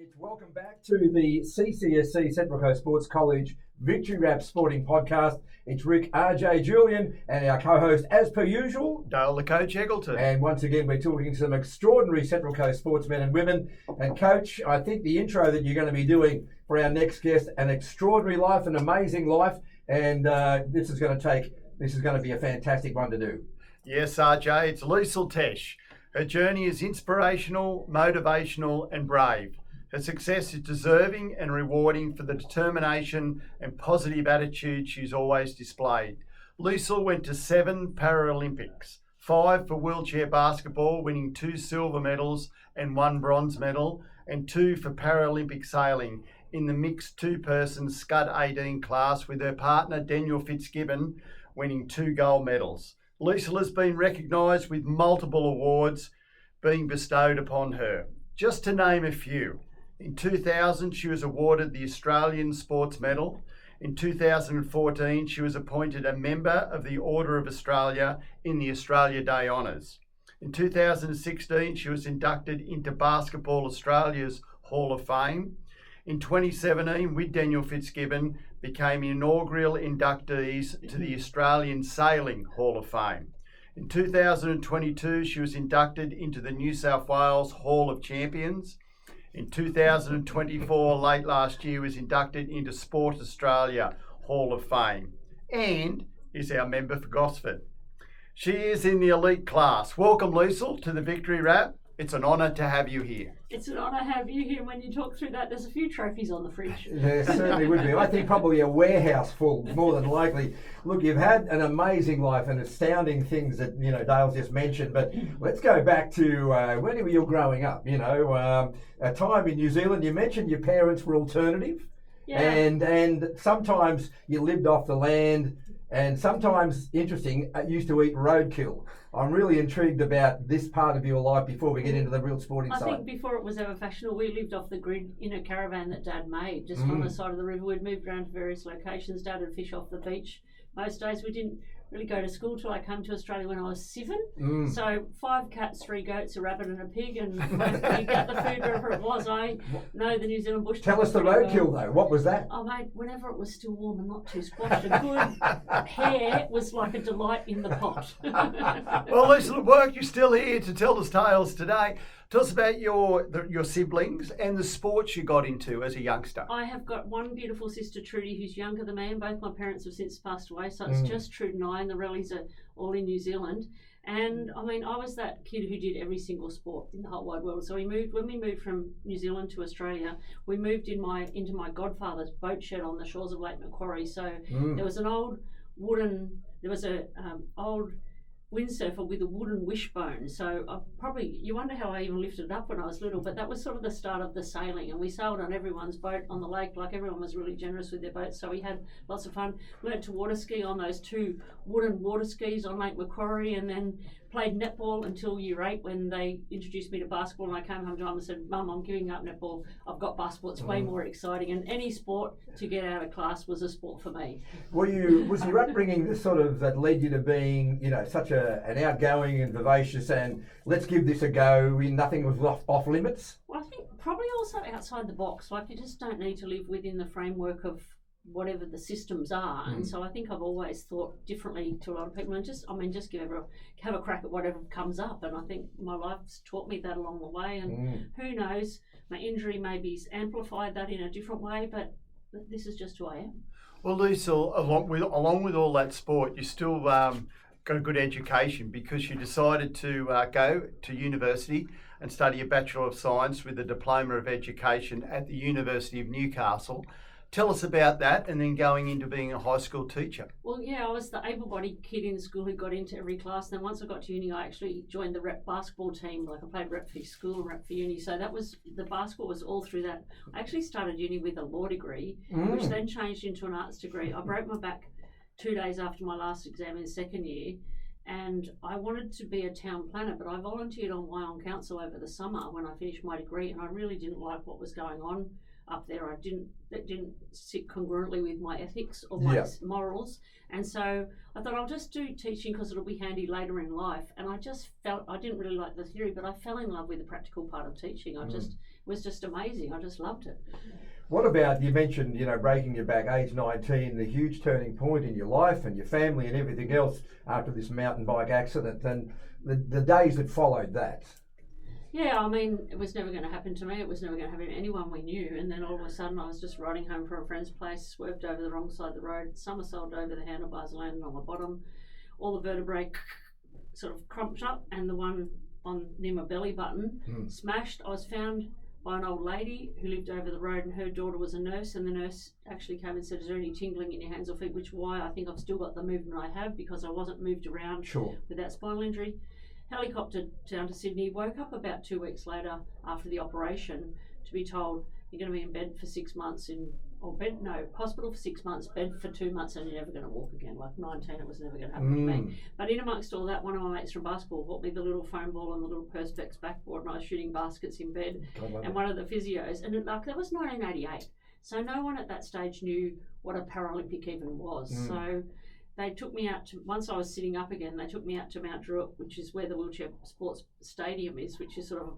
It's welcome back to the CCSC Central Coast Sports College Victory Rap Sporting Podcast. It's Rick, RJ, Jullienne, and our co-host, as per usual, Dale, the coach, Eggleton. And once again, we're talking to some extraordinary Central Coast sportsmen and women. And Coach, I think the intro that you're going to be doing for our next guest, an extraordinary life, an amazing life, and this is going to be a fantastic one to do. Yes, RJ, it's Liesl Tesch. Her journey is inspirational, motivational, and brave. Her success is deserving and rewarding for the determination and positive attitude she's always displayed. Liesl went to 7 Paralympics, 5 for wheelchair basketball, winning 2 silver medals and 1 bronze medal, and 2 for Paralympic sailing in the mixed 2-person Scud 18 class, with her partner Daniel Fitzgibbon winning 2 gold medals. Liesl has been recognised with multiple awards being bestowed upon her. Just to name a few. In 2000, she was awarded the Australian Sports Medal. In 2014, she was appointed a member of the Order of Australia in the Australia Day Honours. In 2016, she was inducted into Basketball Australia's Hall of Fame. In 2017, with Daniel Fitzgibbon, became inaugural inductees to the Australian Sailing Hall of Fame. In 2022, she was inducted into the New South Wales Hall of Champions. In 2024, late last year, was inducted into Sport Australia Hall of Fame and is our member for Gosford. She is in the elite class. Welcome, Liesl, to the Victory Rap. It's an honour to have you here. It's an honour to have you here. When you talk through that, there's a few trophies on the fridge. There certainly would be. I think probably a warehouse full, more than likely. Look, you've had an amazing life and astounding things that, Dale's just mentioned. But let's go back to when you were growing up, a time in New Zealand. You mentioned your parents were alternative. Yeah. And sometimes you lived off the land. And sometimes, interesting, used to eat roadkill. I'm really intrigued about this part of your life before we get into the real sporting side. I think before it was ever fashionable, we lived off the grid in a caravan that Dad made, just on the side of the river. We'd moved around to various locations. Dad would fish off the beach. Most days we didn't really go to school till I came to Australia when I was 7. So 5 cats, 3 goats, a rabbit and a pig, and you get the food wherever it was. I know the New Zealand bush. Tell us the roadkill though. What was that? Oh mate, whenever it was still warm and not too squashed, a good hare was like a delight in the pot. Well, Liesl, at work, you're still here to tell us tales today. Tell us about your siblings and the sports you got into as a youngster. I have got one beautiful sister, Trudy, who's younger than me, and both my parents have since passed away, so it's just Trudy and I, and the rallies are all in New Zealand. And I mean, I was that kid who did every single sport in the whole wide world. So when we moved from New Zealand to Australia, we moved into my godfather's boat shed on the shores of Lake Macquarie. So there was an old old windsurfer with a wooden wishbone. So you wonder how I even lifted it up when I was little, but that was sort of the start of the sailing, and we sailed on everyone's boat on the lake. Like, everyone was really generous with their boats, so we had lots of fun. Learned to water ski on those 2 wooden water skis on Lake Macquarie, and then played netball until year 8 when they introduced me to basketball, and I came home to Mum and said, Mum, I'm giving up netball. I've got basketball. It's way more exciting, and any sport to get out of class was a sport for me. Was your upbringing the sort of that led you to being, such an outgoing and vivacious and let's give this a go, nothing was off limits? Well, I think probably also outside the box. Like, you just don't need to live within the framework of whatever the systems are, and so I think I've always thought differently to a lot of people, and just have a crack at whatever comes up, and I think my life's taught me that along the way, and who knows, my injury maybe amplified that in a different way, but this is just who I am. Well, Liesl, along with all that sport, you still got a good education, because you decided to go to university and study a Bachelor of Science with a Diploma of Education at the University of Newcastle. Tell us about that, and then going into being a high school teacher. Well, yeah, I was the able-bodied kid in school who got into every class. And then once I got to uni, I actually joined the rep basketball team. Like, I played rep for school and rep for uni. So the basketball was all through that. I actually started uni with a law degree, which then changed into an arts degree. I broke my back 2 days after my last exam in 2nd year, and I wanted to be a town planner, but I volunteered on Wyong Council over the summer when I finished my degree, and I really didn't like what was going on up there. That didn't sit congruently with my ethics or my morals, and so I thought I'll just do teaching because it'll be handy later in life. And I just felt I didn't really like the theory, but I fell in love with the practical part of teaching. was just amazing. I just loved it. What about, you mentioned, breaking your back, age 19, the huge turning point in your life and your family and everything else after this mountain bike accident, and the days that followed that? Yeah, I mean, it was never going to happen to me. It was never going to happen to anyone we knew. And then all of a sudden, I was just riding home from a friend's place, swerved over the wrong side of the road, somersaulted over the handlebars, landed on the bottom. All the vertebrae sort of crumped up, and the one near my belly button smashed. I was found by an old lady who lived over the road, and her daughter was a nurse, and the nurse actually came and said, "Is there any tingling in your hands or feet?" Which why I think I've still got the movement I have, because I wasn't moved around with that spinal injury. Helicoptered down to Sydney, woke up about 2 weeks later after the operation to be told, "You're going to be in bed for 6 months hospital for 6 months, bed for 2 months, and you're never going to walk again." Like 19, it was never going to happen to me. But in amongst all that, one of my mates from basketball bought me the little foam ball and the little Perspex backboard, and I was shooting baskets in bed. And one of the physios, and that was 1988. So no one at that stage knew what a Paralympic even was. So they took me out to, once I was sitting up again, they took me out to Mount Druitt, which is where the wheelchair sports stadium is, which is sort of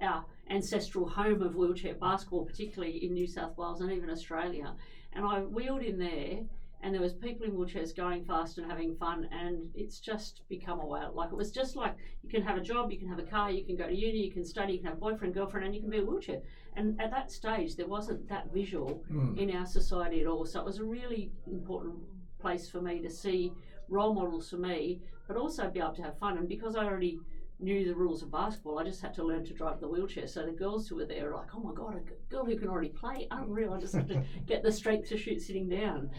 our ancestral home of wheelchair basketball, particularly in New South Wales and even Australia. And I wheeled in there, and there was people in wheelchairs going fast and having fun, and it's just become a wow. Like, it was just like, you can have a job, you can have a car, you can go to uni, you can study, you can have a boyfriend, girlfriend, and you can be a wheelchair. And at that stage, there wasn't that visual in our society at all. So it was a really important place for me to see role models for me, but also be able to have fun. And because I already knew the rules of basketball, I just had to learn to drive the wheelchair. So the girls who were there were like, "Oh my God, a girl who can already play, unreal." I just had to get the strength to shoot sitting down.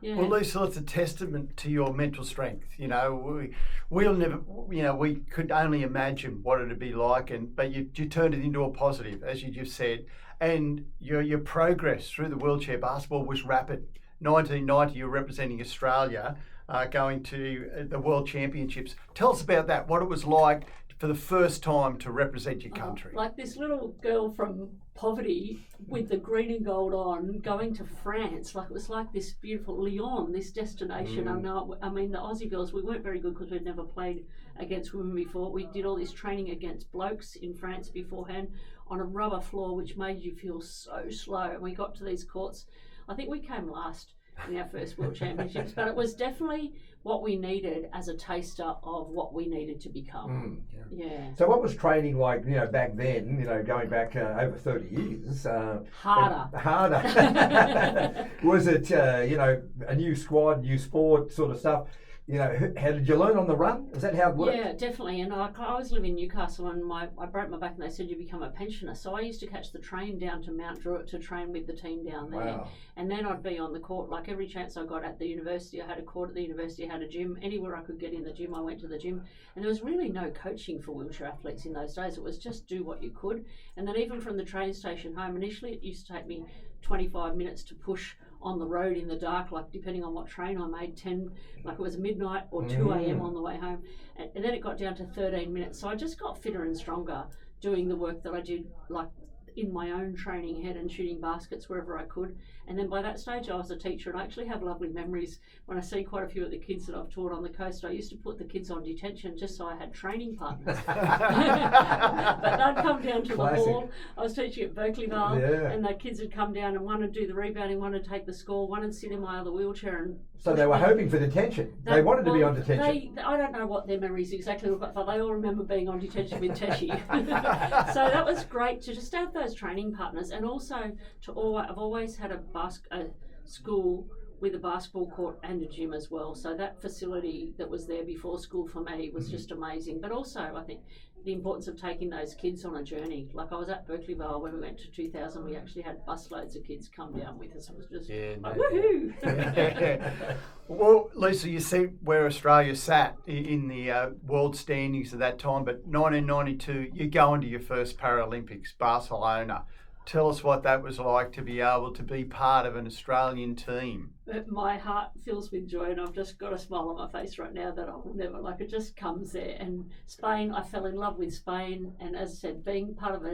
Yeah. Well, Liesl, it's a testament to your mental strength. We'll never, we could only imagine what it'd be like, but you turned it into a positive, as you just said, and your progress through the wheelchair basketball was rapid. 1990, you're representing Australia, going to the World Championships. Tell us about that, what it was like for the first time to represent your country. Like this little girl from poverty with the green and gold on, going to France. Like, it was like this beautiful Lyon, this destination. I mean, the Aussie girls, we weren't very good because we'd never played against women before. We did all this training against blokes in France beforehand on a rubber floor, which made you feel so slow. And we got to these courts. I think we came last in our first World Championships, but it was definitely what we needed as a taster of what we needed to become. Yeah. So what was training like, back then, going back over 30 years? Harder. Was it, a new squad, new sport sort of stuff? How did you learn on the run? Is that how it worked? Yeah, definitely. And I was living in Newcastle, and I broke my back, and they said you become a pensioner. So I used to catch the train down to Mount Druitt to train with the team down there. Wow. And then I'd be on the court. Like, every chance I got at the university, I had a court at the university, I had a gym. Anywhere I could get in the gym, I went to the gym. And there was really no coaching for wheelchair athletes in those days. It was just do what you could. And then even from the train station home, initially it used to take me 25 minutes to push on the road in the dark, like depending on what train I made, 10, like it was midnight or 2 a.m. on the way home. And then it got down to 13 minutes. So I just got fitter and stronger doing the work that I did, like in my own training head and shooting baskets wherever I could. And then by that stage I was a teacher, and I actually have lovely memories when I see quite a few of the kids that I've taught on the coast. I used to put the kids on detention just so I had training partners. But they'd come down to the hall. I was teaching at Berkeleyville, and the kids would come down, and one would do the rebounding, one would take the score, one would sit in my other wheelchair. And so they were hoping for detention. They wanted to be on detention. I don't know what their memories exactly were, but they all remember being on detention with Tesch. So that was great to just have those training partners, and also I've always had a school with a basketball court and a gym as well. So that facility that was there before school for me was just amazing. But also, I think the importance of taking those kids on a journey. Like, I was at Berkeleyville when we went to 2000. We actually had busloads of kids come down with us. It was just woohoo! Well, Lisa, you see where Australia sat in the world standings at that time, but 1992, you go into your first Paralympics, Barcelona. Tell us what that was like to be able to be part of an Australian team. My heart fills with joy, and I've just got a smile on my face right now that I'll never, it just comes there. And Spain, I fell in love with Spain, and as I said, being part of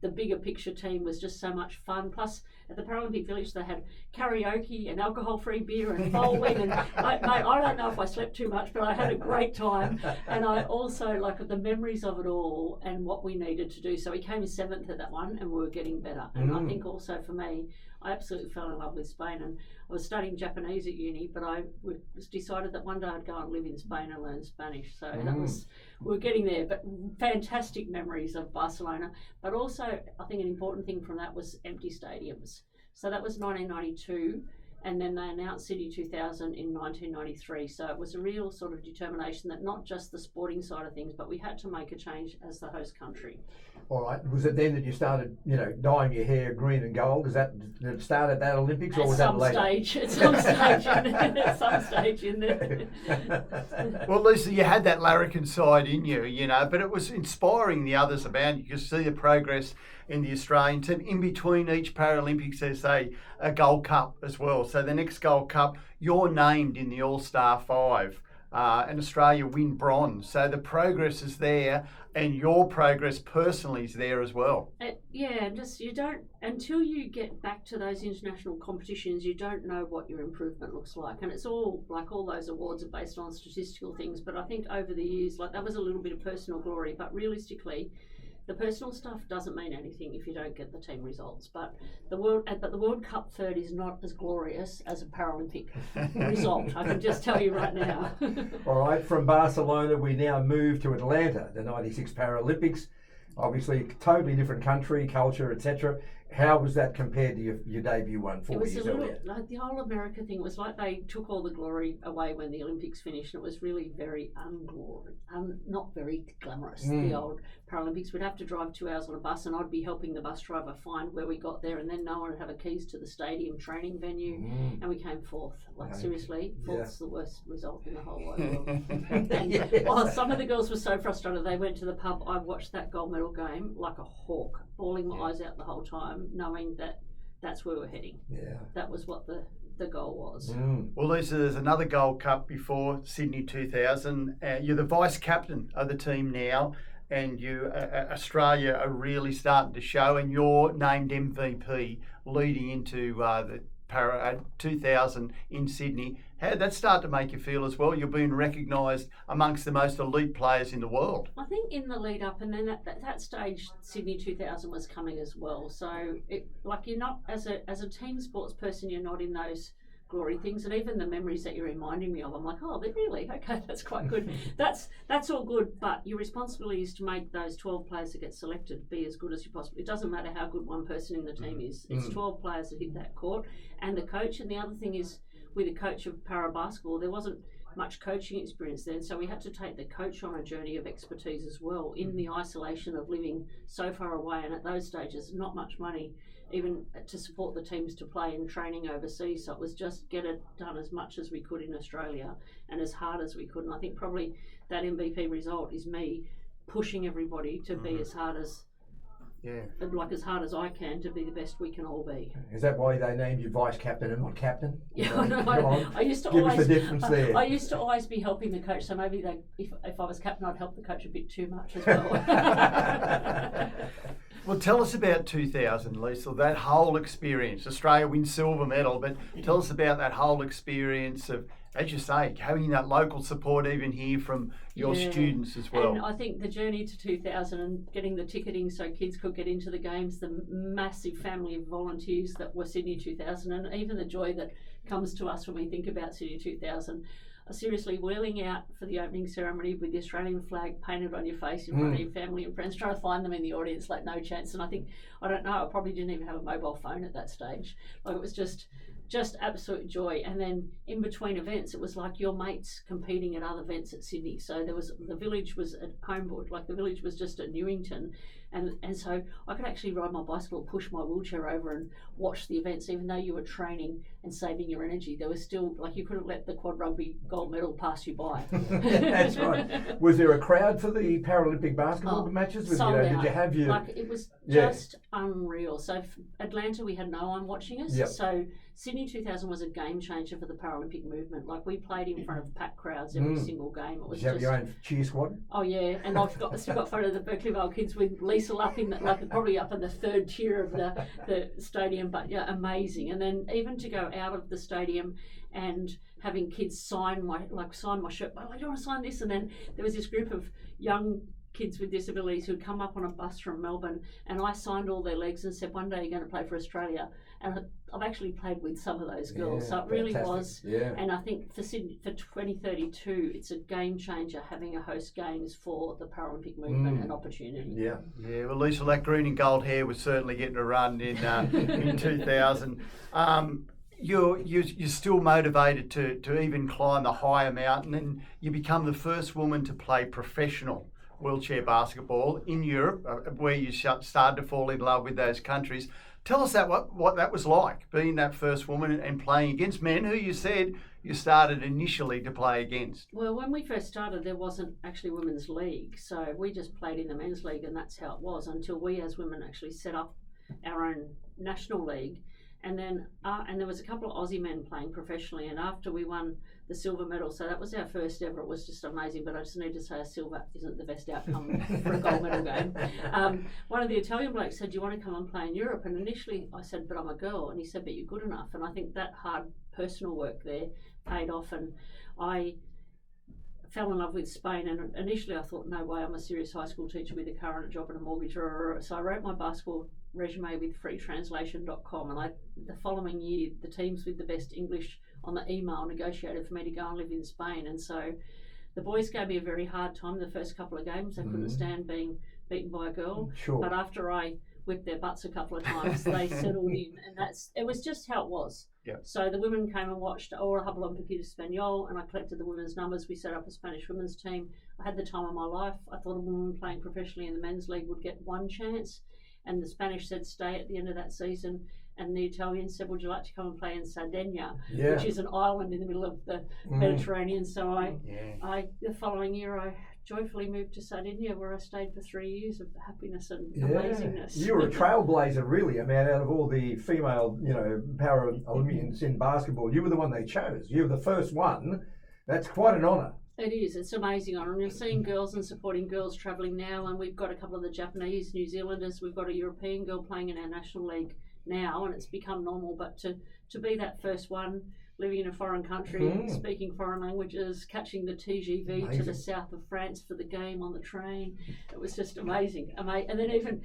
the bigger picture team was just so much fun. Plus, at the Paralympic Village, they had karaoke and alcohol-free beer and bowling. And I don't know if I slept too much, but I had a great time. And I also like the memories of it all and what we needed to do. So we came in 7th at that one, and we were getting better. And I think also for me, I absolutely fell in love with Spain, and I was studying Japanese at uni, but I decided that one day I'd go and live in Spain and learn Spanish. So that was, we were getting there, but fantastic memories of Barcelona. But also, I think an important thing from that was empty stadiums. So that was 1992, and then they announced Sydney 2000 in 1993. So it was a real sort of determination that not just the sporting side of things, but we had to make a change as the host country. All right. Was it then that you started, dyeing your hair green and gold? Did it start at that Olympics, or was that later? At some stage in there. Well, Liesl, you had that larrikin side in you, but it was inspiring the others about you. You could see the progress in the Australian team. In between each Paralympics, there's a Gold Cup as well. So the next Gold Cup, you're named in the All-Star 5. And Australia win bronze. So the progress is there, and your progress personally is there as well. Just you don't, until you get back to those international competitions, you don't know what your improvement looks like. And it's all, like all those awards are based on statistical things, but I think over the years, like that was a little bit of personal glory, but realistically, the personal stuff doesn't mean anything if you don't get the team results. But the World Cup third is not as glorious as a Paralympic result. I can just tell you right now. All right, from Barcelona, we now move to Atlanta, the '96 Paralympics. Obviously, totally different country, culture, etc. How was that compared to your debut one 4 years earlier? It was a little, like the whole America thing was like they took all the glory away when the Olympics finished. And it was really very not very glamorous, the old Paralympics. We'd have to drive 2 hours on a bus, and I'd be helping the bus driver find where we got there, and then no one would have a keys to the stadium training venue, and we came 4th. Like seriously, 4th's the worst result in the whole wide world. And some of the girls were so frustrated, they went to the pub. I watched that gold medal game like a hawk, bawling my eyes out the whole time, knowing that that's where we're heading. Yeah, that was what the goal was. Well, Lisa, there's another Gold Cup before Sydney 2000. You're the vice captain of the team now, and you Australia are really starting to show, and you're named MVP leading into the 2000 in Sydney. How did that start to make you feel as well? You're being recognised amongst the most elite players in the world. I think in the lead up, and then at that stage, Sydney 2000 was coming as well. So, you're not as a team sports person, you're not in those glory things, and even the memories that you're reminding me of, I'm like, oh, really? Okay, that's quite good. That's all good, but your responsibility is to make those 12 players that get selected be as good as you possibly. It doesn't matter how good one person in the team is. It's 12 players that hit that court, and the coach. And the other thing is, with a coach of para basketball, there wasn't much coaching experience then, so we had to take the coach on a journey of expertise as well, in the isolation of living so far away, and at those stages not much money even to support the teams to play and training overseas. So it was just get it done as much as we could in Australia and as hard as we could. And I think probably that MVP result is me pushing everybody to be as hard as as hard as I can to be the best we can all be. Is that why they named you vice captain and not captain? I used to give always us the difference there. I used to always be helping the coach, so maybe if I was captain, I'd help the coach a bit too much as well. Well, tell us about 2000, Liesl, that whole experience. Australia wins silver medal, but tell us about that whole experience of, as you say, having that local support even here from your students as well. And I think the journey to 2000 and getting the ticketing so kids could get into the games, the massive family of volunteers that were Sydney 2000, and even the joy that comes to us when we think about Sydney 2000. Seriously, wheeling out for the opening ceremony with the Australian flag painted on your face in front of your family and friends, trying to find them in the audience, like no chance. And I don't know, I probably didn't even have a mobile phone at that stage. Like it was just absolute joy. And then in between events, it was like your mates competing at other events at Sydney. So the village was at Homewood, like the village was just at Newington. And so I could actually ride my bicycle, push my wheelchair over and watch the events, even though you were training and saving your energy. There was still, like, you couldn't let the quad rugby gold medal pass you by. That's right. Was there a crowd for the Paralympic basketball matches? Sold out. Did you have your... Like, it was just unreal. So Atlanta, we had no one watching us. Yep. So Sydney 2000 was a game changer for the Paralympic movement. Like, we played in front of packed crowds every single game. It was Did you have your own cheer squad? Oh yeah, and I've still got photo of the Berkeleyville kids with Liesl up in probably up in the third tier of the stadium, but yeah, amazing. And then even to go out of the stadium and having kids sign my shirt, oh, I don't want to sign this, and then there was this group of young kids with disabilities who'd come up on a bus from Melbourne, and I signed all their legs and said, one day you're going to play for Australia. And I've actually played with some of those girls, so it really was. Yeah. And I think for Sydney, for 2032, it's a game changer having a host games for the Paralympic movement and opportunity. Yeah, well, Liesl, that green and gold hair was certainly getting a run in 2000. You're still motivated to even climb the higher mountain, and you become the first woman to play professional wheelchair basketball in Europe, where you started to fall in love with those countries. Tell us what that was like, being that first woman and playing against men who you said you started initially to play against. Well, when we first started, there wasn't actually women's league, so we just played in the men's league, and that's how it was until we as women actually set up our own national league. And then and there was a couple of Aussie men playing professionally, and after we won the silver medal, so that was our first ever. It was just amazing, but I just need to say a silver isn't the best outcome for a gold medal game. One of the Italian blokes said, do you want to come and play in Europe? And initially I said, but I'm a girl. And he said, but you're good enough. And I think that hard personal work there paid off, and I fell in love with Spain. And initially I thought, no way, I'm a serious high school teacher with a current job and a mortgage. So I wrote my basketball resume with freetranslation.com, and the following year the teams with the best English on the email negotiated for me to go and live in Spain. And so the boys gave me a very hard time the first couple of games. They couldn't stand being beaten by a girl. Sure. But after I whipped their butts a couple of times, they settled in, and it was just how it was. Yep. So the women came and watched Paralympian Español, and I collected the women's numbers. We set up a Spanish women's team. I had the time of my life. I thought a woman playing professionally in the men's league would get one chance, and the Spanish said stay at the end of that season. And the Italians said, would you like to come and play in Sardinia, which is an island in the middle of the Mediterranean? So the following year, I joyfully moved to Sardinia, where I stayed for 3 years of happiness and amazingness. You were a trailblazer, really. I mean, out of all the female, Paralympians in basketball, you were the one they chose. You were the first one. That's quite an honour. It is. It's an amazing honour. And you're seeing girls and supporting girls travelling now, and we've got a couple of the Japanese, New Zealanders. We've got a European girl playing in our national league now, and it's become normal. But to be that first one, living in a foreign country, speaking foreign languages, catching the TGV to the south of France for the game on the train, it was just amazing. And then even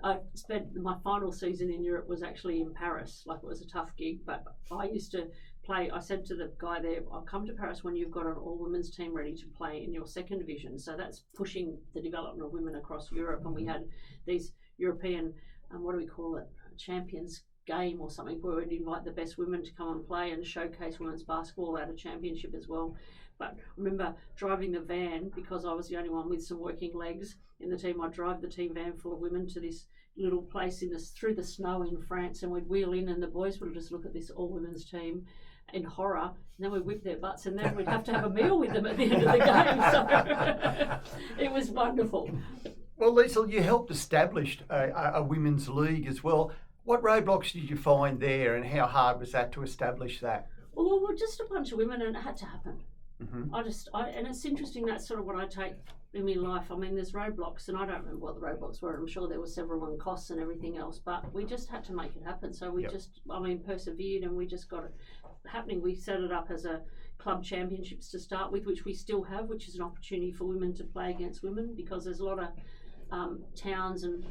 I spent my final season in Europe was actually in Paris. Like, it was a tough gig, but I used to play. I said to the guy there, I'll come to Paris when you've got an all-women's team ready to play in your second division. So that's pushing the development of women across Europe. And we had these European, what do we call it, champions game or something, where we'd invite the best women to come and play and showcase women's basketball at a championship as well. But I remember driving the van, because I was the only one with some working legs in the team. I'd drive the team van full of women to this little place through the snow in France, and we'd wheel in, and the boys would just look at this all-women's team in horror, and then we'd whip their butts, and then we'd have to have a meal with them at the end of the game. So it was wonderful. Well, Liesl, you helped establish a women's league as well. What roadblocks did you find there, and how hard was that to establish that? Well, we're just a bunch of women, and it had to happen. And it's interesting, that's sort of what I take in my life. I mean, there's roadblocks, and I don't remember what the roadblocks were. I'm sure there were several on costs and everything else, but we just had to make it happen. So we persevered, and we just got it happening. We set it up as a club championships to start with, which we still have, which is an opportunity for women to play against women, because there's a lot of towns and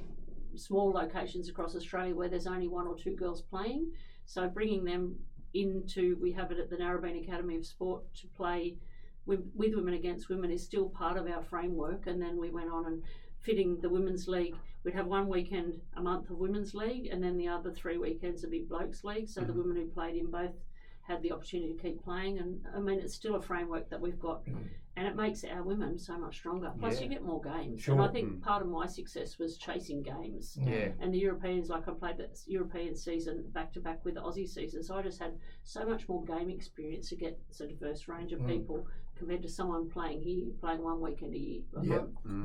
small locations across Australia where there's only one or two girls playing. So bringing them we have it at the Narrabeen Academy of Sport to play with women against women is still part of our framework. And then we went on and fitting the women's league. We'd have one weekend a month of women's league, and then the other 3 weekends would be blokes league. So the women who played in both had the opportunity to keep playing. And I mean, it's still a framework that we've got, and it makes our women so much stronger. Plus, you get more games. Sure. And I think part of my success was chasing games. Yeah. And the Europeans, like I played the European season back to back with the Aussie season, so I just had so much more game experience to get a diverse range of people compared to someone playing here, playing one weekend a year.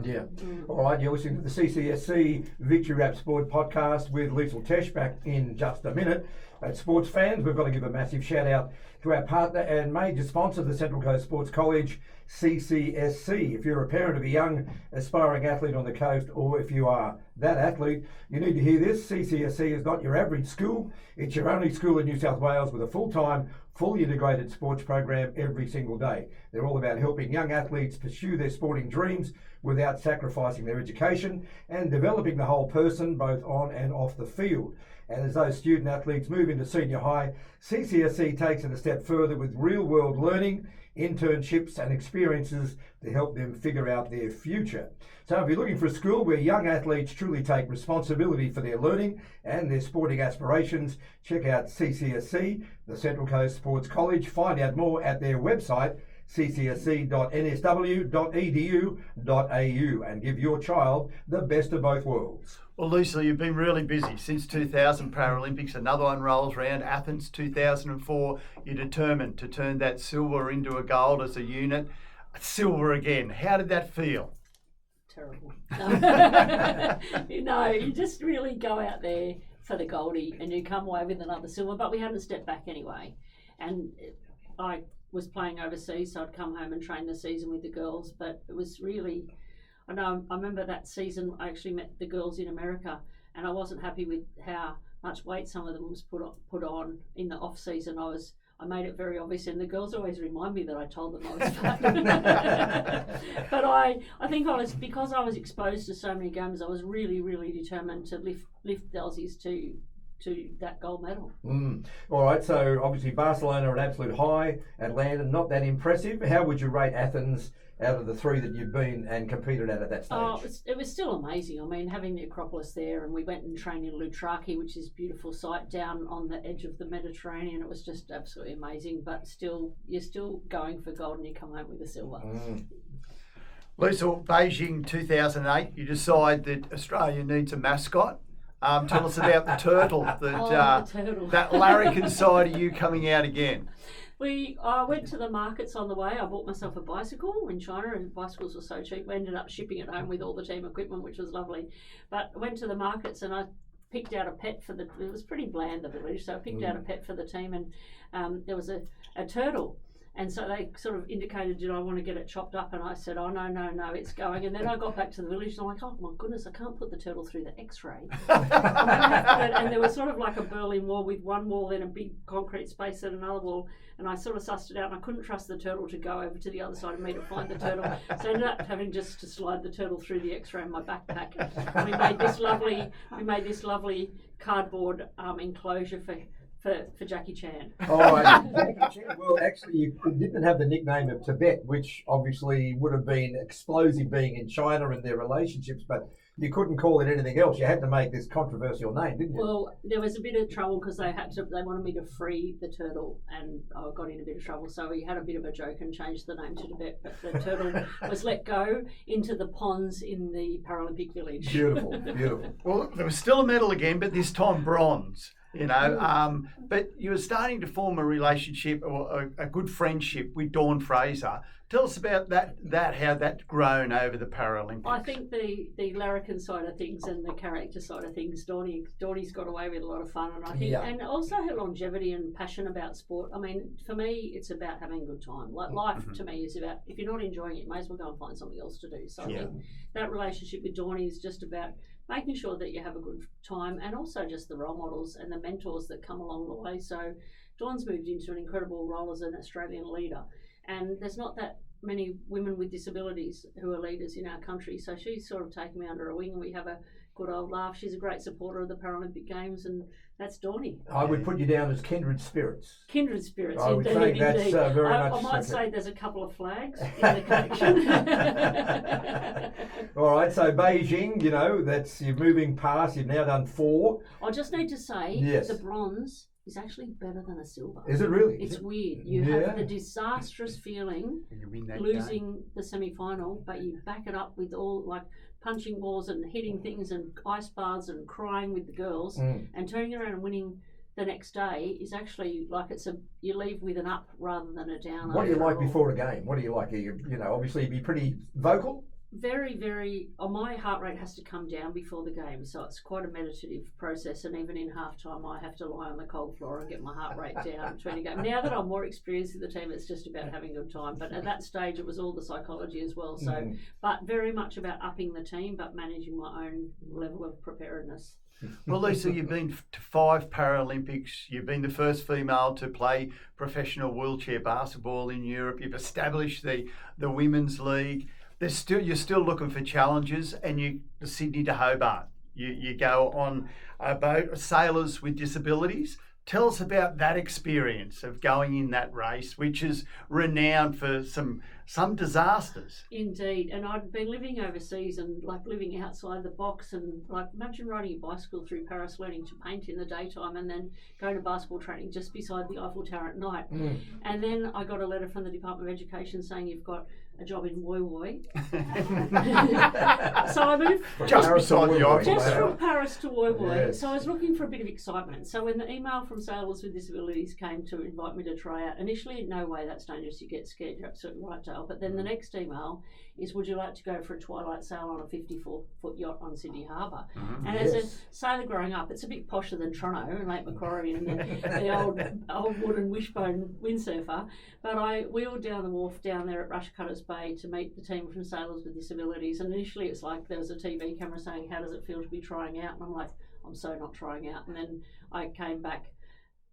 Yeah. All right, you're listening to the CCSC Victory Rap Sport podcast with Liesl Tesch back in just a minute. Sports fans, we've got to give a massive shout out to our partner and major sponsor, the Central Coast Sports College, CCSC. If you're a parent of a young aspiring athlete on the coast, or if you are that athlete, you need to hear this. CCSC is not your average school. It's your only school in New South Wales with a full-time, fully integrated sports program every single day. They're all about helping young athletes pursue their sporting dreams without sacrificing their education and developing the whole person both on and off the field. And as those student athletes move into senior high, CCSC takes it a step further with real-world learning, internships and experiences to help them figure out their future. So if you're looking for a school where young athletes truly take responsibility for their learning and their sporting aspirations, check out CCSC, the Central Coast Sports College. Find out more at their website, ccsc.nsw.edu.au, and give your child the best of both worlds. Well, Liesl, you've been really busy since 2000 Paralympics. Another one rolls around, Athens 2004. You're determined to turn that silver into a gold as a unit. Silver again. How did that feel? Terrible. You just really go out there for the goldie and you come away with another silver, but we hadn't stepped back anyway. And I was playing overseas, so I'd come home and train the season with the girls, but it was really, I remember that season I actually met the girls in America, and I wasn't happy with how much weight some of them was put on in the off season. I made it very obvious, and the girls always remind me that I told them I was fat. But I think because I was exposed to so many games, I was really, really determined to lift the Aussies to that gold medal. All right, so obviously Barcelona an absolute high, Atlanta not that impressive. How would you rate Athens out of the three that you've been and competed at that stage? Oh, it was still amazing. I mean, having the Acropolis there, and we went and trained in Loutraki, which is a beautiful site down on the edge of the Mediterranean. It was just absolutely amazing, but you're still going for gold and you come home with a silver. Liesl, Beijing 2008, you decide that Australia needs a mascot. Tell us about the turtle, the turtle. That larrikin side of you coming out again. I went to the markets on the way. I bought myself a bicycle in China, and bicycles were so cheap. We ended up shipping it home with all the team equipment, which was lovely. But I went to the markets and I picked out a pet for it was pretty bland, the village, so I picked out a pet for the team, and there was a turtle. And so they sort of indicated, did I want to get it chopped up? And I said, oh, no, it's going. And then I got back to the village and I'm like, oh my goodness, I can't put the turtle through the x-ray. And there was sort of like a Berlin Wall with one wall, then a big concrete space and another wall. And I sort of sussed it out, and I couldn't trust the turtle to go over to the other side of me to find the turtle. So I ended up having just to slide the turtle through the x-ray in my backpack. And we made this lovely cardboard enclosure for Jackie Chan. Oh, Jackie Chan. Well, actually, you didn't have the nickname of Tibet, which obviously would have been explosive being in China and their relationships, but you couldn't call it anything else. You had to make this controversial name, didn't you? Well, there was a bit of trouble because they wanted me to free the turtle, and I got in a bit of trouble. So we had a bit of a joke and changed the name to Tibet, but the turtle was let go into the ponds in the Paralympic village. Beautiful. Well, there was still a medal again, but this time bronze. But you were starting to form a relationship or a good friendship with Dawn Fraser. Tell us about that how that's grown over the Paralympics. I think the larrikin side of things and the character side of things, Dawnie's got away with a lot of fun, and I think, and also her longevity and passion about sport. I mean, for me, it's about having a good time. Like life to me is about, if you're not enjoying it, you may as well go and find something else to do. So I think that relationship with Dawnie is just about making sure that you have a good time, and also just the role models and the mentors that come along the way. So Dawn's moved into an incredible role as an Australian leader, and there's not that many women with disabilities who are leaders in our country, so she's sort of taken me under her wing. We have a good old laugh. She's a great supporter of the Paralympic Games, and That's Dawny. I would put you down as kindred spirits. Kindred spirits, I would indeed. think that's very much. I might say there's a couple of flags in the collection. All right, so Beijing, you're moving past. You've now done 4. I just need to say, Yes. the bronze is actually better than a silver. Is it really? It's weird. You have the disastrous feeling You win that losing the semi-final, but you back it up with all like punching walls and hitting things and ice baths and crying with the girls, and turning around and winning the next day is actually like you leave with an up rather than a down. What do you like before a game? What do you like? Obviously you'd be pretty vocal. Very, very. My heart rate has to come down before the game, so it's quite a meditative process. And even in halftime, I have to lie on the cold floor and get my heart rate down between a game. Now that I'm more experienced in the team, it's just about having a good time. But at that stage, it was all the psychology as well. So, but very much about upping the team, but managing my own level of preparedness. Well, Lisa, you've been to 5 Paralympics. You've been the first female to play professional wheelchair basketball in Europe. You've established the Women's League. You're still looking for challenges, and the Sydney to Hobart. You go on a boat, Sailors with Disabilities. Tell us about that experience of going in that race, which is renowned for some disasters. Indeed, and I'd been living overseas and like living outside the box, and like imagine riding a bicycle through Paris, learning to paint in the daytime, and then going to basketball training just beside the Eiffel Tower at night. And then I got a letter from the Department of Education saying you've got a job in Woy Woy. So I moved just beside the Eiffel just Tower. from Paris to Woy Woy. Yes. So I was looking for a bit of excitement. So when the email from Sailors with Disabilities came to invite me to try out, initially, no way, that's dangerous, you get scared, you're absolutely right, Dale. But then the next email is, would you like to go for a twilight sail on a 54-foot yacht on Sydney Harbour? And as a sailor growing up, it's a bit posher than Toronto and Lake Macquarie and the old wooden wishbone windsurfer. But I wheeled down the wharf down there at Rushcutters Bay to meet the team from Sailors with Disabilities. And initially it's like there was a TV camera saying, how does it feel to be trying out? And I'm like, I'm so not trying out. And then I came back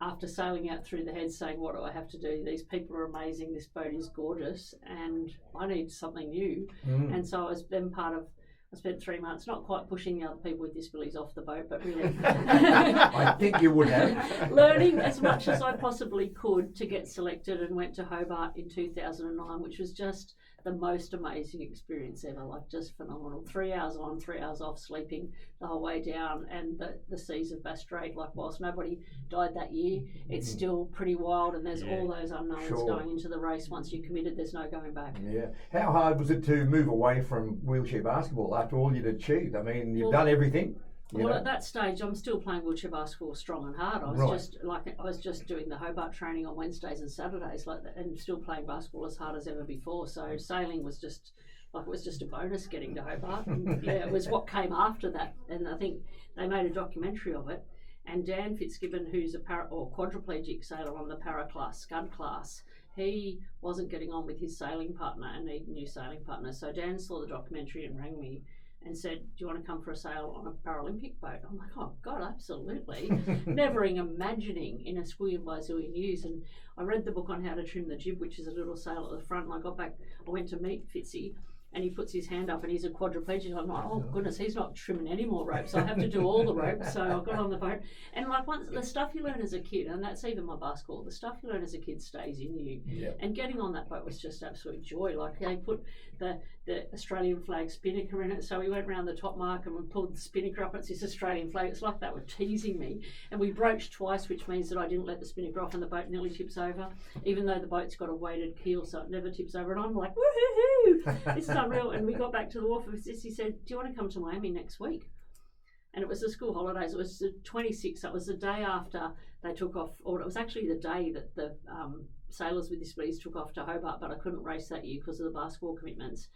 after sailing out through the head saying, what do I have to do? These people are amazing, this boat is gorgeous, and I need something new. And so I was then I spent 3 months not quite pushing the other people with disabilities off the boat, but really I think you would have. learning as much as I possibly could to get selected, and went to Hobart in 2009, which was just the most amazing experience ever, like just phenomenal. 3 hours on, 3 hours off, sleeping the whole way down, and the seas of Bass Strait, like whilst nobody died that year, it's still pretty wild, and there's all those unknowns going into the race. Once you're committed, there's no going back. Yeah. How hard was it to move away from wheelchair basketball after all you'd achieved? I mean, you've done everything. Well, at that stage, I'm still playing wheelchair basketball strong and hard. I was just doing the Hobart training on Wednesdays and Saturdays, and still playing basketball as hard as ever before. So sailing was just a bonus getting to Hobart. And, it was what came after that, and I think they made a documentary of it. And Dan Fitzgibbon, who's a quadriplegic sailor on the para class, Scud class, he wasn't getting on with his sailing partner and needed a new sailing partner. So Dan saw the documentary and rang me and said, do you want to come for a sail on a Paralympic boat? I'm like, oh God, absolutely. Never imagining in a Squillion and Liesl news. And I read the book on how to trim the jib, which is a little sail at the front. And I got back, I went to meet Fitzy, and he puts his hand up and he's a quadriplegic. I'm like, oh goodness, he's not trimming any more ropes. I have to do all the ropes. So I got on the boat. And like once the stuff you learn as a kid, and that's even my basketball, the stuff you learn as a kid stays in you. Yeah. And getting on that boat was just absolute joy. Like they put the Australian flag spinnaker in it. So we went around the top mark and we pulled the spinnaker up and it's this Australian flag. It's like they were teasing me. And we broached twice, which means that I didn't let the spinnaker off and the boat nearly tips over, even though the boat's got a weighted keel so it never tips over. And I'm like, woohoo! This is unreal. And we got back to the wharf and he said, do you want to come to Miami next week? And it was the school holidays. It was the 26th. It was the day after they took off, or it was actually the day that the Sailors with Disabilities took off to Hobart, but I couldn't race that year because of the basketball commitments.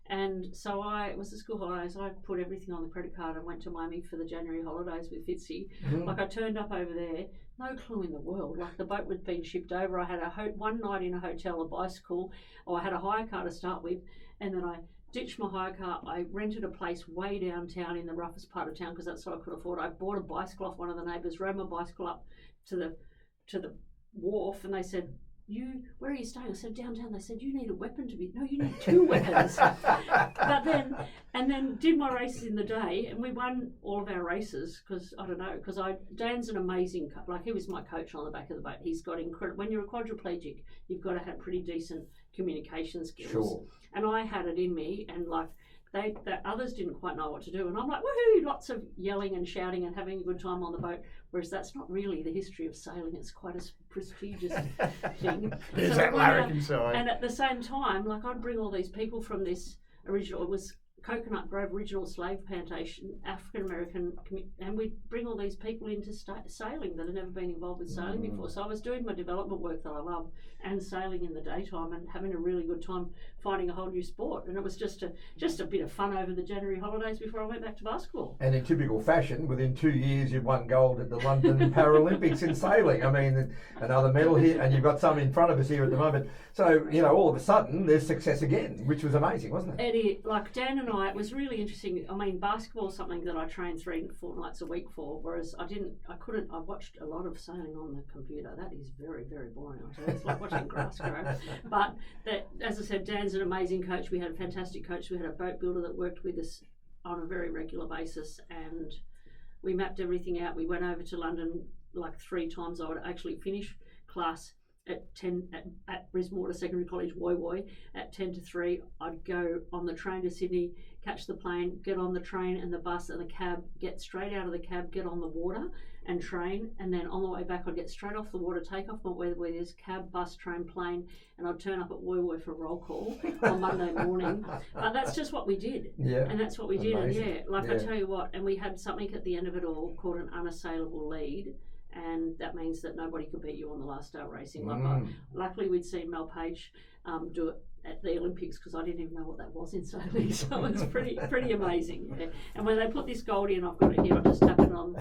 And so it was the school holidays. I put everything on the credit card and went to Miami for the January holidays with Fitzy. Like I turned up over there, no clue in the world. Like the boat had been shipped over. I had one night in a hotel, a bicycle, or I had a hire car to start with, and then I ditched my hire car. I rented a place way downtown in the roughest part of town because that's what I could afford. I bought a bicycle off one of the neighbours, rode my bicycle up to the wharf, and they said, where are you staying? I said, downtown. They said, you need a weapon to be, no, you need 2 weapons. And then did my races in the day, and we won all of our races because, I don't know, because Dan's an amazing, he was my coach on the back of the boat. He's got incredible, when you're a quadriplegic, you've got to have pretty decent communication skills. Sure. And I had it in me, and the others didn't quite know what to do, and I'm like, woohoo, lots of yelling and shouting and having a good time on the boat, whereas that's not really the history of sailing. It's quite a prestigious thing. There's that larrikin side. And at the same time, I'd bring all these people from this original, it was Coconut Grove original slave plantation, African American, and we'd bring all these people into sailing that had never been involved with sailing before. So I was doing my development work that I love and sailing in the daytime and having a really good time finding a whole new sport. And it was just a bit of fun over the January holidays before I went back to basketball. And in typical fashion, within 2 years, you've won gold at the London Paralympics in sailing. I mean, another medal here, and you've got some in front of us here at the moment. So, all of a sudden, there's success again, which was amazing, wasn't it? Eddie, Dan and I, it was really interesting. I mean, basketball is something that I trained 3 fortnights a week for, whereas I watched a lot of sailing on the computer. That is very, very boring. It's like watching grass grow. But as I said, Dan's an amazing coach. We had a fantastic coach. We had a boat builder that worked with us on a very regular basis, and we mapped everything out. We went over to London 3 times. I would actually finish class at 10 at Briswater Secondary College, Woy at 10 to 3. I'd go on the train to Sydney, catch the plane, get on the train and the bus and the cab, get straight out of the cab, get on the water and train, and then on the way back I'd get straight off the water, take off my weather's cab, bus, train, plane, and I'd turn up at Woy for a roll call on Monday morning. But that's just what we did. Yeah. And that's what we did. Amazing. And I tell you what, and we had something at the end of it all called an unassailable lead. And that means that nobody could beat you on the last day of racing. Luckily, we'd seen Mel Page do it at the Olympics because I didn't even know what that was in sailing, so it's pretty amazing. Yeah. And when they put this Goldie, and I've got it here, I'm just tapping on,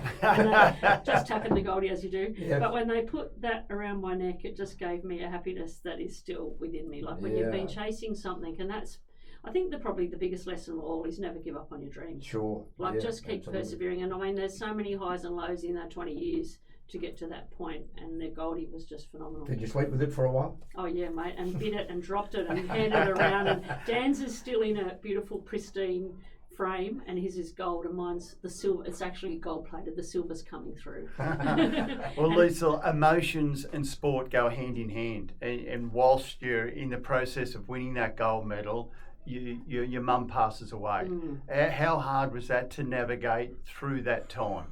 just tapping the Goldie as you do. Yep. But when they put that around my neck, it just gave me a happiness that is still within me. When you've been chasing something, and that's, I think probably the biggest lesson of all is never give up on your dreams. Sure. Just keep persevering. And I mean, there's so many highs and lows in that 20 years. To get to that point, and the Goldie was just phenomenal. Did you sleep with it for a while? Oh yeah, mate, and bit it and dropped it and handed it around. And Dan's is still in a beautiful, pristine frame, and his is gold, and mine's the silver. It's actually gold plated. The silver's coming through. Well, Liesl, emotions and sport go hand in hand, and whilst you're in the process of winning that gold medal, your mum passes away. How hard was that to navigate through that time?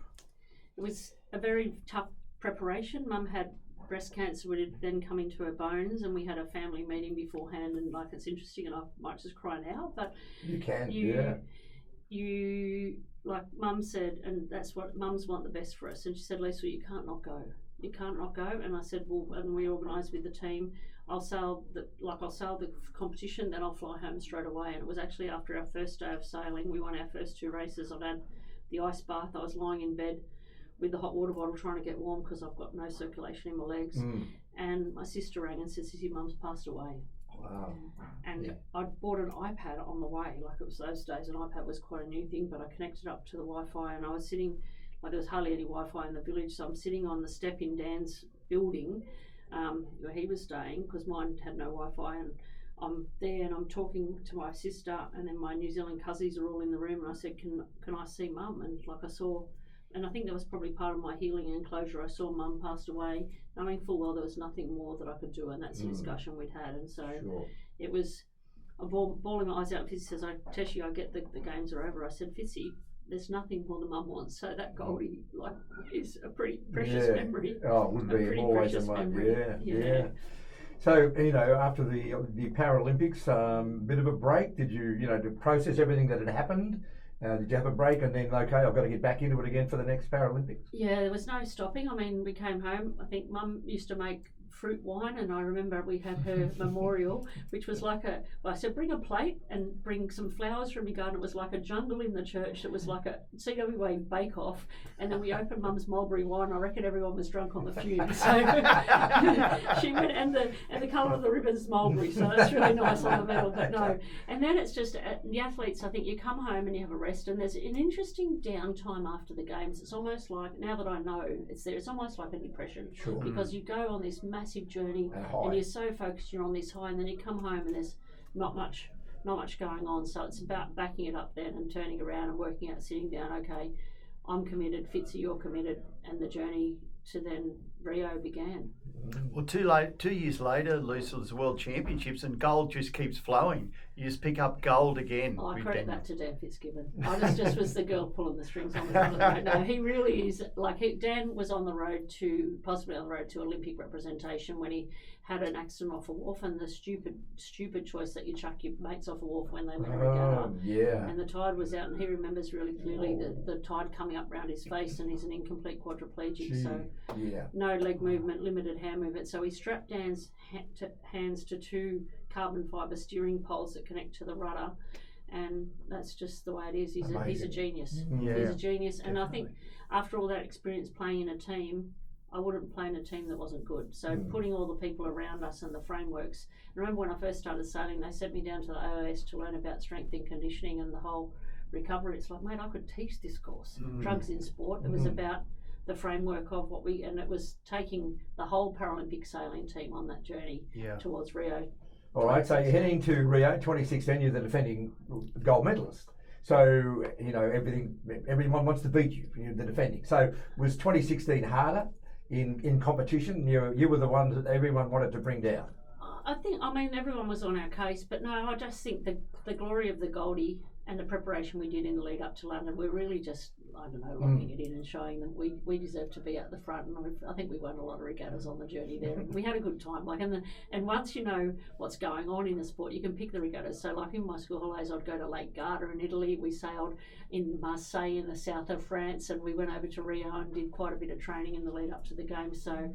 It was a very tough preparation. Mum had breast cancer, would then come into her bones, and we had a family meeting beforehand, and it's interesting, and I might just cry now, but you can, you Mum said, and that's what mums want the best for us, and she said, Liesl, you can't not go. You can't not go. And I said, well, and we organised with the team, I'll sail the competition, then I'll fly home straight away. And it was actually after our first day of sailing, we won our first 2 races. I'd had the ice bath, I was lying in bed with the hot water bottle trying to get warm because I've got no circulation in my legs. And my sister rang and said, Sissy, Mum's passed away. Wow. And I'd bought an iPad on the way. It was those days, an iPad was quite a new thing, but I connected up to the Wi-Fi, and I was sitting, there was hardly any Wi-Fi in the village, so I'm sitting on the step in Dan's building where he was staying, because mine had no Wi-Fi, and I'm there and I'm talking to my sister, and then my New Zealand cousins are all in the room, and I said, can I see Mum? And I saw, and I think that was probably part of my healing and closure. I saw Mum passed away, knowing full well there was nothing more that I could do, and that's the discussion we'd had. And so it was, I'm bawling my eyes out. Fitzy says, Teshy, I get the games are over. I said, Fitzy, there's nothing more than Mum wants. So that Goldie is a pretty precious memory. Oh, it would be always a memory. Yeah. So, after the Paralympics, bit of a break. Did you, to process everything that had happened? Did you have a break and then, okay, I've got to get back into it again for the next Paralympics? Yeah, there was no stopping. I mean, we came home. I think Mum used to make fruit wine, and I remember we had her memorial, which was I said, bring a plate and bring some flowers from your garden. It was like a jungle in the church. It was like a CWA bake-off, and then we opened Mum's mulberry wine. I reckon everyone was drunk on the fumes. So she went, and the colour of the ribbon's mulberry, so that's really nice on the medal, but no. And then it's just, the athletes, I think you come home and you have a rest, and there's an interesting downtime after the games. It's almost like, now that I know it's there, it's almost like a depression, because you go on this massive massive journey, And high. and you're so focused, you're on this high, and then you come home and there's not much going on. So it's about backing it up then and turning around and working out, sitting down. Okay, I'm committed. Fitzy, you're committed, and the journey to then Rio began. Well, 2 years later, Liesl, there's the World Championships, and gold just keeps flowing. You just pick up gold again. Oh, I with credit Daniel. that to Dan Fitzgibbon. I just was the girl pulling the strings on the road. No, he really is. Dan was possibly on the road to Olympic representation when he had an accident off a wharf, and the stupid choice that you chuck your mates off a wharf when they win a regatta. Yeah. And the tide was out, and he remembers really clearly the tide coming up round his face, and he's an incomplete quadriplegic, so no leg movement, limited hand movement. So he strapped Dan's hands to 2 carbon fibre steering poles that connect to the rudder, and that's just the way it is. He's a genius. Yeah. He's a genius, and I think after all that experience playing in a team, I wouldn't play in a team that wasn't good. So putting all the people around us and the frameworks. I remember when I first started sailing, they sent me down to the OAS to learn about strength and conditioning and the whole recovery. It's like, mate, I could teach this course, Drugs in Sport. It was about the framework of and it was taking the whole Paralympic sailing team on that journey towards Rio. All right, so you're heading to Rio 2016. You're the defending gold medalist. So, everyone wants to beat you. You're the defending. So was 2016 harder in competition? You were the one that everyone wanted to bring down. Everyone was on our case, but no, I just think the glory of the Goldie and the preparation we did in the lead up to London, we're really just, locking it in and showing them we deserve to be at the front. And I think we won a lot of regattas on the journey there. We had a good time. And once you know what's going on in the sport, you can pick the regattas. So like in my school holidays, I'd go to Lake Garda in Italy. We sailed in Marseille in the south of France, and we went over to Rio and did quite a bit of training in the lead up to the games. So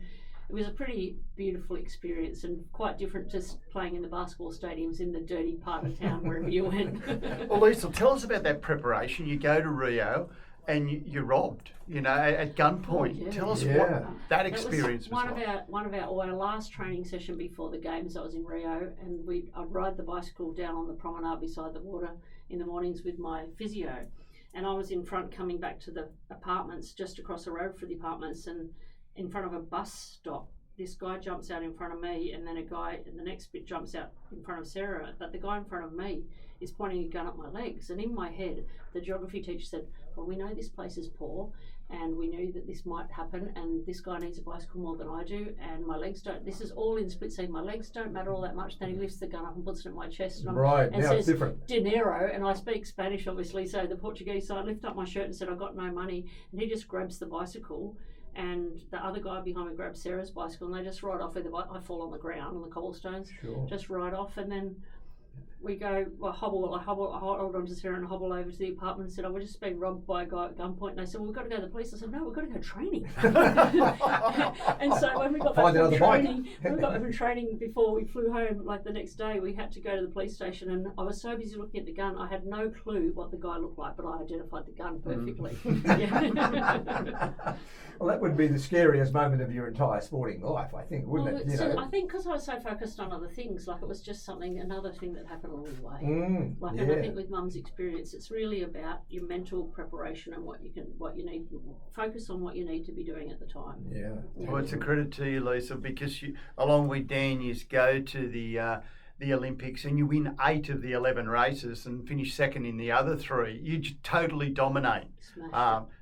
it was a pretty beautiful experience and quite different to playing in the basketball stadiums in the dirty part of town wherever you went. Well, Liesl, tell us about that preparation. You go to Rio and you're robbed, at gunpoint. Tell us what that experience was like. Our last training session before the games. I was in Rio, and I'd ride the bicycle down on the promenade beside the water in the mornings with my physio, and I was in front coming back to the apartments, just across the road for the apartments, and in front of a bus stop, this guy jumps out in front of me, and then a guy in the next bit jumps out in front of Sarah, but the guy in front of me is pointing a gun at my legs. And in my head, the geography teacher said, well, we know this place is poor, and we knew that this might happen, and this guy needs a bicycle more than I do, and my legs don't, this is all in split second, my legs don't matter all that much. Then he lifts the gun up and puts it at my chest, and now says, it's different. Dinero, and I speak Spanish obviously, so the Portuguese, so I lift up my shirt and said, I've got no money, and he just grabs the bicycle, and the other guy behind me grabs Sarah's bicycle, and they just ride off with the bike. I fall on the ground on the cobblestones, just ride off, and then we go, I hold on to Sarah and hobble over to the apartment and said, we're just being robbed by a guy at gunpoint. And they said, well, we've got to go to the police. I said, no, we've got to go training. And so when we got back from training before we flew home, like the next day, we had to go to the police station, and I was so busy looking at the gun, I had no clue what the guy looked like, but I identified the gun perfectly. Well, that would be the scariest moment of your entire sporting life, I think, wouldn't it? I think because I was so focused on other things, like it was just another thing that happened along the way. And I think with Mum's experience, it's really about your mental preparation and what you need, focus on what you need to be doing at the time. Well, it's a credit to you, Liesl, because along with Dan, you go to the Olympics and you win 8 of the 11 races and finish second in the other 3. You totally dominate.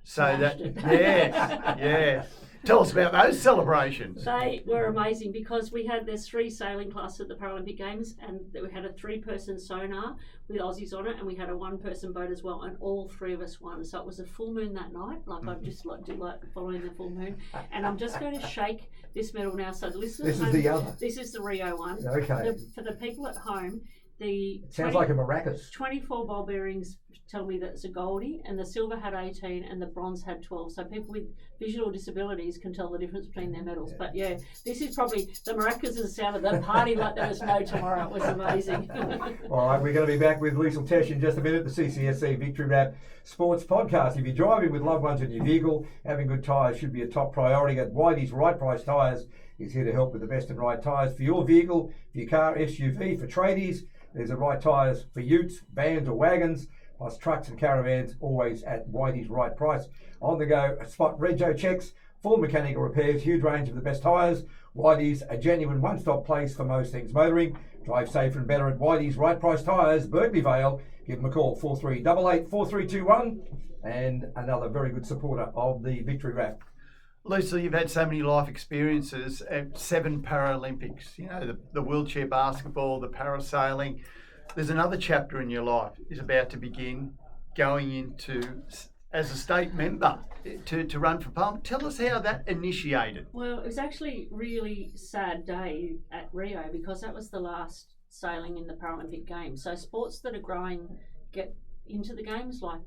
Smashed it. Yes. Tell us about those celebrations. They were amazing because there's 3 sailing classes at the Paralympic Games, and we had a 3-person sonar with Aussies on it, and we had a 1-person boat as well, and all 3 of us won. So it was a full moon that night, I just do following the full moon. And I'm just going to shake this medal now. So listeners, this is the Rio one. Okay. For the people at home, sounds like a maracas. 24 ball bearings tell me that it's a Goldie, and the silver had 18 and the bronze had 12. So people with visual disabilities can tell the difference between their medals. But this is probably the maracas and sound of the party like there was no tomorrow. It was amazing. All right, we're going to be back with Liesl Tesch in just a minute, the CCSC Victory Wrap Sports Podcast. If you're driving with loved ones in your vehicle, having good tyres should be a top priority. At Whitey's Right Price Tyres is here to help with the best and right tyres for your vehicle, for your car, SUV, for tradies. There's the right tyres for utes, vans or wagons, plus trucks and caravans, always at Whitey's Right Price. On the go, spot rego checks full mechanical repairs, huge range of the best tyres. Whitey's, a genuine one-stop place for most things motoring. Drive safer and better at Whitey's Right Price Tyres, Burghley Vale. Give them a call, 4388 4321, and another very good supporter of the Victory Wrap. Liesl, you've had so many life experiences at 7 Paralympics, you know, the wheelchair basketball, the parasailing. There's another chapter in your life is about to begin, going into, as a state member, to run for Parliament. Tell us how that initiated. Well, it was actually a really sad day at Rio because that was the last sailing in the Paralympic Games. So sports that are growing get into the Games, like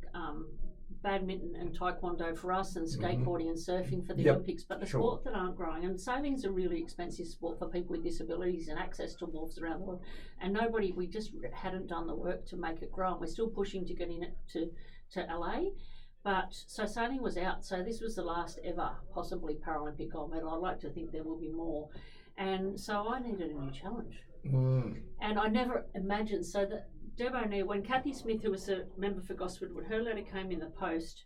badminton and taekwondo for us, and skateboarding and surfing for the Olympics, but the sport that aren't growing, and sailing is a really expensive sport for people with disabilities and access to wharves around the world, and we just hadn't done the work to make it grow, and we're still pushing to get in it to LA. But so sailing was out, so this was the last ever possibly Paralympic gold medal. I'd like to think there will be more, and so I needed a new challenge. And I never imagined, so that Deb O'Neill, when Kathy Smith, who was a member for Gosford, when her letter came in the post,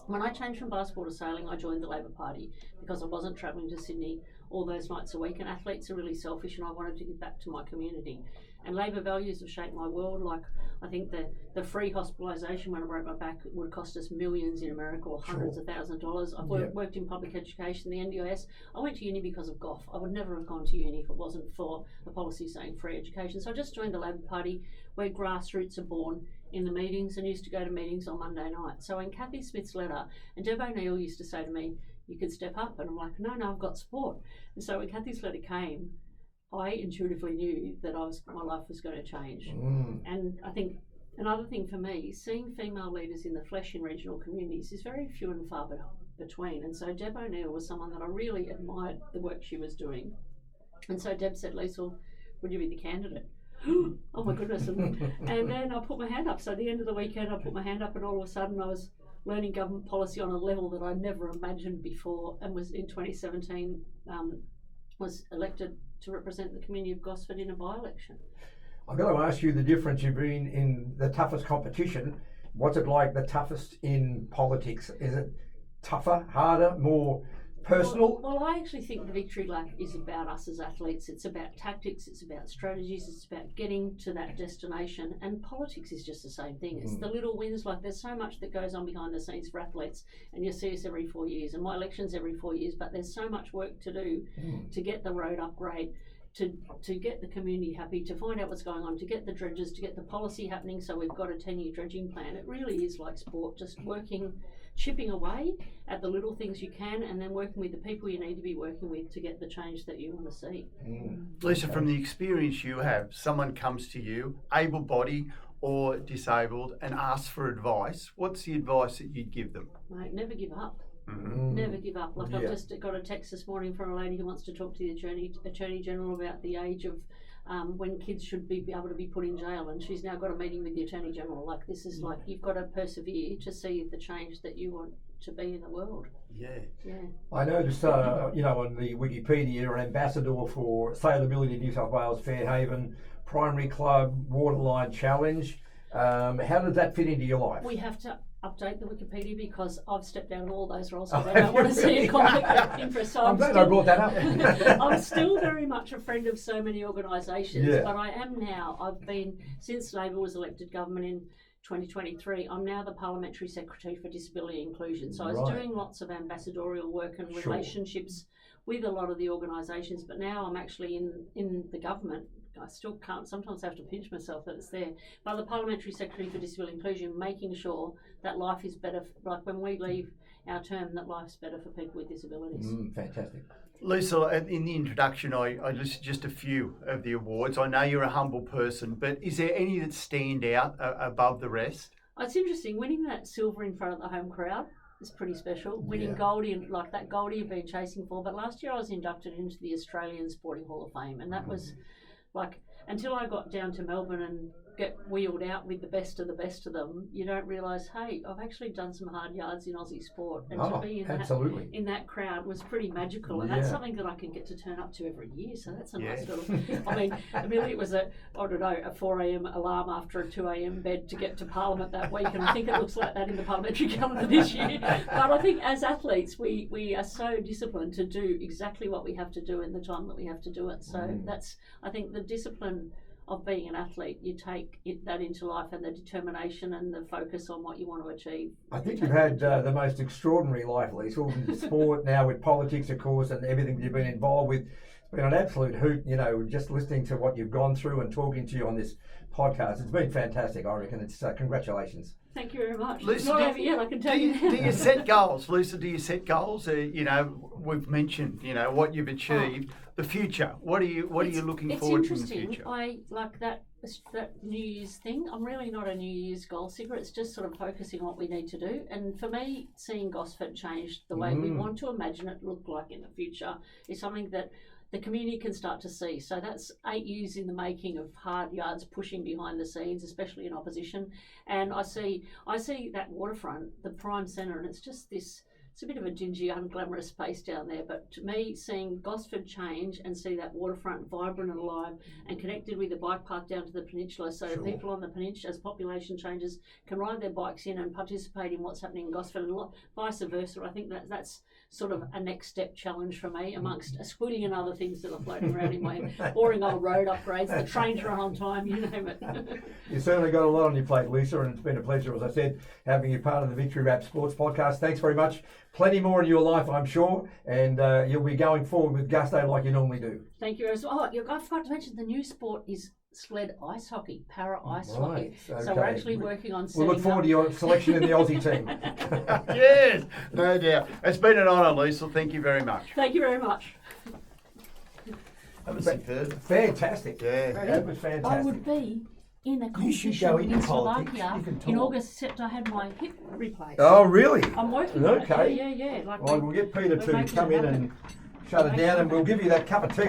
when I changed from basketball to sailing, I joined the Labor Party because I wasn't travelling to Sydney all those nights a week, and athletes are really selfish, and I wanted to give back to my community. And Labor values have shaped my world. Like, I think the free hospitalisation when I broke my back would cost us millions in America, or hundreds of thousands of dollars. I've worked in public education, the NDIS. I went to uni because of GOF. I would never have gone to uni if it wasn't for a policy saying free education. So I just joined the Labor Party, where grassroots are born in the meetings, and used to go to meetings on Monday night. So when Kathy Smith's letter, and Deb O'Neill used to say to me, you could step up, and I'm like, no, I've got support. And so when Kathy's letter came, I intuitively knew that my life was going to change. And I think another thing for me, seeing female leaders in the flesh in regional communities is very few and far between. And so Deb O'Neill was someone that I really admired the work she was doing. And so Deb said, Liesl, would you be the candidate? Oh my goodness. And then I put my hand up. So at the end of the weekend, I put my hand up, and all of a sudden I was learning government policy on a level that I never imagined before, and was in 2017 was elected to represent the community of Gosford in a by-election. I've got to ask you the difference. You've been in the toughest competition. What's it like, the toughest in politics? Is it tougher, harder, more personal? Well, I actually think the Victory Lap is about us as athletes. It's about tactics, it's about strategies, it's about getting to that destination, and politics is just the same thing. It's the little wins. Like, there's so much that goes on behind the scenes for athletes, and you see us every 4 years, and my election's every 4 years, but there's so much work to do to get the road upgrade, to get the community happy, to find out what's going on, to get the dredges, to get the policy happening. So we've got a 10-year dredging plan. It really is like sport, just chipping away at the little things you can, and then working with the people you need to be working with to get the change that you want to see. Lisa, from the experience you have, someone comes to you, able-bodied or disabled, and asks for advice. What's the advice that you'd give them? Mate, never give up. Never give up. Like, I've just got a text this morning from a lady who wants to talk to the Attorney General about the age of when kids should be able to be put in jail, and she's now got a meeting with the Attorney General. Like, this is like, you've got to persevere to see the change that you want to be in the world. I noticed, on the Wikipedia, you're an ambassador for Sailability New South Wales, Fairhaven, Primary Club, Waterline Challenge. How does that fit into your life? We have to update the Wikipedia because I've stepped out of all those roles, so I don't want to see a conflict of interest. So I'm glad I brought that up. I'm still very much a friend of so many organisations, but I am now. I've been, since Labor was elected government in 2023, I'm now the Parliamentary Secretary for Disability Inclusion. So I was doing lots of ambassadorial work and relationships with a lot of the organisations, but now I'm actually in the government. I still can't, sometimes have to pinch myself that it's there. But the Parliamentary Secretary for Disability Inclusion, making sure that life is better, like when we leave our term, that life's better for people with disabilities. Fantastic. Liesl, in the introduction, I listed just a few of the awards. I know you're a humble person, but is there any that stand out above the rest? It's interesting, winning that silver in front of the home crowd is pretty special. Winning Goldie, like that Goldie you've been chasing for. But last year I was inducted into the Australian Sporting Hall of Fame, and that was like, until I got down to Melbourne and get wheeled out with the best of them, you don't realise, hey, I've actually done some hard yards in Aussie sport, and to be in that crowd was pretty magical, and that's something that I can get to turn up to every year. So that's a nice little. I mean, Amelia, it was a 4 a.m. alarm after a 2 a.m. bed to get to Parliament that week, and I think it looks like that in the parliamentary calendar this year. But I think as athletes, we are so disciplined to do exactly what we have to do in the time that we have to do it. So that's, I think, the discipline of being an athlete, you take that into life, and the determination and the focus on what you want to achieve. I think you've had the most extraordinary life, Liesl, in sport now, with politics, of course, and everything you've been involved with. It's been an absolute hoot, just listening to what you've gone through and talking to you on this podcast. It's been fantastic, I reckon. It's congratulations. Thank you very much. Liesl, it's not over yet, I can tell you. Do you set goals, Liesl? Do you set goals? We've mentioned, what you've achieved. The future. What are you looking forward to in the future? It's interesting. I like that New Year's thing. I'm really not a New Year's goal seeker. It's just sort of focusing on what we need to do. And for me, seeing Gosford change the way we want to imagine it look like in the future is something that the community can start to see. So that's 8 years in the making of hard yards pushing behind the scenes, especially in opposition. And I see that waterfront, the prime centre, and it's just this. It's a bit of a dingy, unglamorous space down there, but to me, seeing Gosford change and see that waterfront vibrant and alive and connected with the bike path down to the peninsula, so people on the peninsula, as population changes, can ride their bikes in and participate in what's happening in Gosford, and vice versa. I think that's sort of a next step challenge for me, amongst a squillion other things that are floating around in my boring old road upgrades, the trains run on time, you name it. You've certainly got a lot on your plate, Lisa, and it's been a pleasure, as I said, having you part of the Victory Rap Sports Podcast. Thanks very much. Plenty more in your life, I'm sure, and you'll be going forward with gusto like you normally do. Thank you. I forgot to mention the new sport is sled ice hockey, para ice hockey. Okay. So we're actually working on setting We'll look forward to your selection in the Aussie team. Yes, no doubt. It's been an honour, Liesl. Thank you very much. Thank you very much. That was superb. Fantastic. Yeah. That was fantastic. I would be in a competition in Slovakia in August, except I had my hip replaced. Oh, really? I'm working on it. Yeah. Well, we'll get Peter to come in and shut it down, and we'll give you that cup of tea.